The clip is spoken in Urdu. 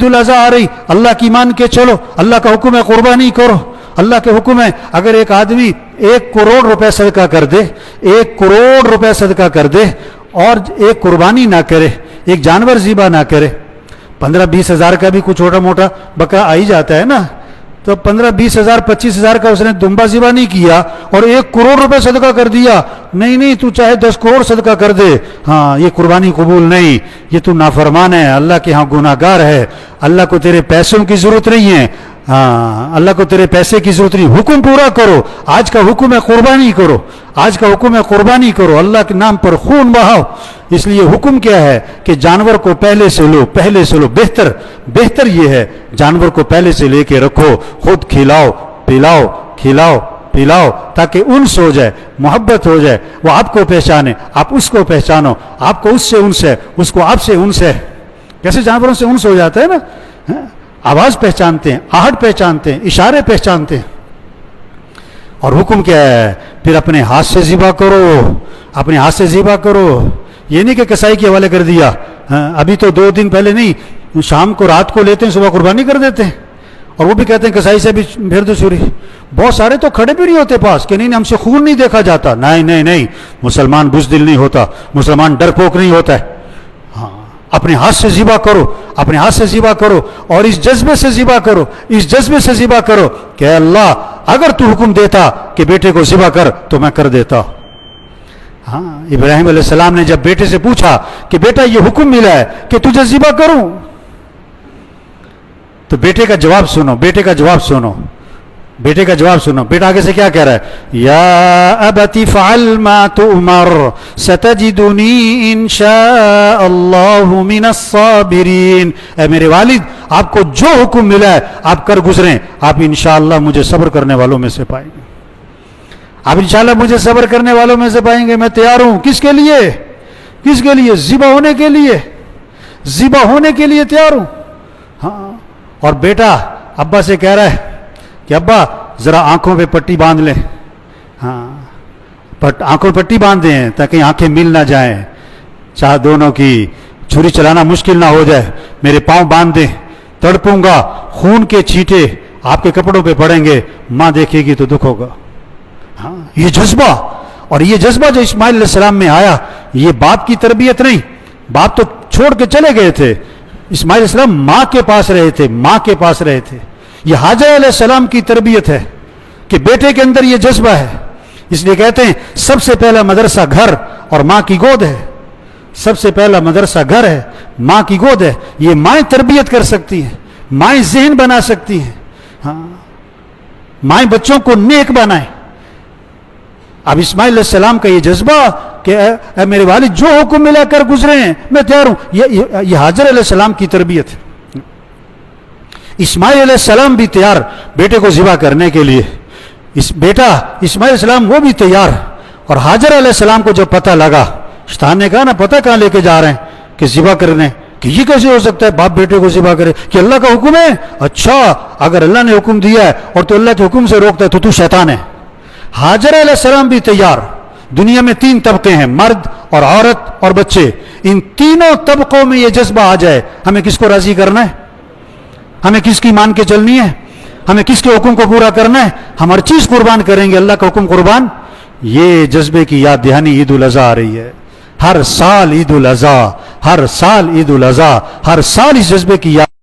الاضحیٰ آ رہی, اللہ کی مان کے چلو, اللہ کا حکم ہے قربانی کرو, اللہ کے حکم ہے. اگر ایک آدمی 1 کروڑ روپے صدقہ کر دے, 1 کروڑ روپے صدقہ کر دے اور ایک قربانی نہ کرے, ایک جانور ذبح نہ کرے, 15-20 ہزار کا بھی کچھ چھوٹا موٹا بکرا آ ہی جاتا ہے نا, تو 15-20 ہزار 25 ہزار کا اس نے دمبا ذبح نہیں کیا اور 1 کروڑ روپے صدقہ کر دیا. نہیں, تو چاہے 10 کروڑ صدقہ کر دے, ہاں یہ قربانی قبول نہیں, یہ تو نافرمان ہے, اللہ کے ہاں گناہ گار ہے. اللہ کو تیرے پیسوں کی ضرورت نہیں ہے, ہاں اللہ کو تیرے پیسے کی ضرورت نہیں, حکم پورا کرو. آج کا حکم ہے قربانی کرو, آج کا حکم ہے قربانی کرو, اللہ کے نام پر خون بہاؤ. اس لیے حکم کیا ہے کہ جانور کو پہلے سے لو, پہلے سے لو. بہتر یہ ہے جانور کو پہلے سے لے کے رکھو, خود کھلاؤ پلاؤ تاکہ انس ہو جائے, محبت ہو جائے, وہ آپ کو پہچانے, آپ اس کو پہچانو, آپ کو اس سے انس ہے, اس کو آپ سے انس ہے. کیسے جانوروں سے انس ہو جاتا ہے نا, آواز پہچانتے ہیں, آہٹ پہچانتے ہیں, اشارے پہچانتے ہیں. اور حکم کیا ہے, پھر اپنے ہاتھ سے ذبح کرو, اپنے ہاتھ سے ذبح کرو. یہ نہیں کہ کسائی کے حوالے کر دیا, ابھی تو 2 دن پہلے نہیں, شام کو رات کو لیتے ہیں, صبح قربانی کر دیتے ہیں, اور وہ بھی کہتے ہیں کسائی سے بھی پھر دو چھری. بہت سارے تو کھڑے بھی نہیں ہوتے پاس کہ نہیں ہم سے خون نہیں دیکھا جاتا. نہیں, مسلمان بزدل نہیں ہوتا, مسلمان ڈرپوک نہیں ہوتا ہے. ہاں, اپنے ہاتھ سے ذبح کرو, اپنے ہاتھ سے ذبح کرو, اور اس جذبے سے ذبح کرو, اس جذبے سے ذبح کرو کہ اللہ اگر تو حکم دیتا کہ بیٹے کو ذبح کر تو میں کر دیتا. ہاں, ابراہیم علیہ السلام نے جب بیٹے سے پوچھا کہ بیٹا یہ حکم ملا ہے کہ تجھے ذبح کروں, تو بیٹے کا جواب سنو, بیٹا آگے سے کیا کہہ رہا ہے, یا ابت فعل ما تؤمر ستجدنی انشاء اللہ من الصابرین. اے میرے والد, آپ کو جو حکم ملا ہے آپ کر گزریں, آپ انشاءاللہ مجھے صبر کرنے والوں میں سے پائیں گے, آپ انشاءاللہ مجھے صبر کرنے والوں میں سے پائیں گے. میں تیار ہوں. کس کے لیے؟ ذبح ہونے کے لیے تیار ہوں. ہاں, اور بیٹا ابا سے کہہ رہا ہے کہ ابا ذرا آنکھوں پہ پٹی باندھ لیں. ہاں, آنکھوں پہ پٹی باندھ دیں تاکہ آنکھیں مل نہ جائیں, چاہ دونوں کی چھری چلانا مشکل نہ ہو جائے. میرے پاؤں باندھ دیں, تڑپوں گا, خون کے چھینٹے آپ کے کپڑوں پہ پڑیں گے, ماں دیکھے گی تو دکھ ہوگا. ہاں, یہ جذبہ, اور یہ جذبہ جو اسماعیل علیہ السلام میں آیا, یہ باپ کی تربیت نہیں. باپ تو چھوڑ کے چلے گئے تھے, اسماعیل علیہ السلام ماں کے پاس رہے تھے. یہ حاجر علیہ السلام کی تربیت ہے کہ بیٹے کے اندر یہ جذبہ ہے. اس لیے کہتے ہیں سب سے پہلا مدرسہ گھر اور ماں کی گود ہے. سب سے پہلا مدرسہ گھر ہے, ماں کی گود ہے. یہ مائیں تربیت کر سکتی ہیں, مائیں ذہن بنا سکتی ہیں. ہاں, مائیں بچوں کو نیک بنائیں. اب اسماعیل علیہ السلام کا یہ جذبہ کہ اے میرے والد جو حکم ملا کر گزرے ہیں میں تیار ہوں, یہ حاجر علیہ السلام کی تربیت ہے. اسماعیل علیہ السلام بھی تیار بیٹے کو ذبح کرنے کے لیے. بیٹا اسماعیل علیہ السلام وہ بھی تیار. اور حاجر علیہ السلام کو جب پتہ لگا, شیطان نے کہا نا پتہ کہاں لے کے جا رہے ہیں کہ ذبح کرنے, کہ یہ کیسے ہو سکتا ہے باپ بیٹے کو ذبح کرے, کہ اللہ کا حکم ہے. اچھا, اگر اللہ نے حکم دیا ہے اور تو اللہ کے حکم سے روکتا ہے تو شیطان ہے. حاجر علیہ السلام بھی تیار. دنیا میں 3 طبقے ہیں, مرد اور عورت اور بچے. ان تینوں طبقوں میں یہ جذبہ آ جائے, ہمیں کس کو راضی کرنا ہے, ہمیں کس کی مان کے چلنی ہے, ہمیں کس کے حکم کو پورا کرنا ہے, ہم ہر چیز قربان کریں گے, اللہ کا حکم قربان. یہ جذبے کی یاد دہانی عید الاضحیٰ آ رہی ہے. ہر سال عید الاضحیٰ, ہر سال اس جذبے کی یاد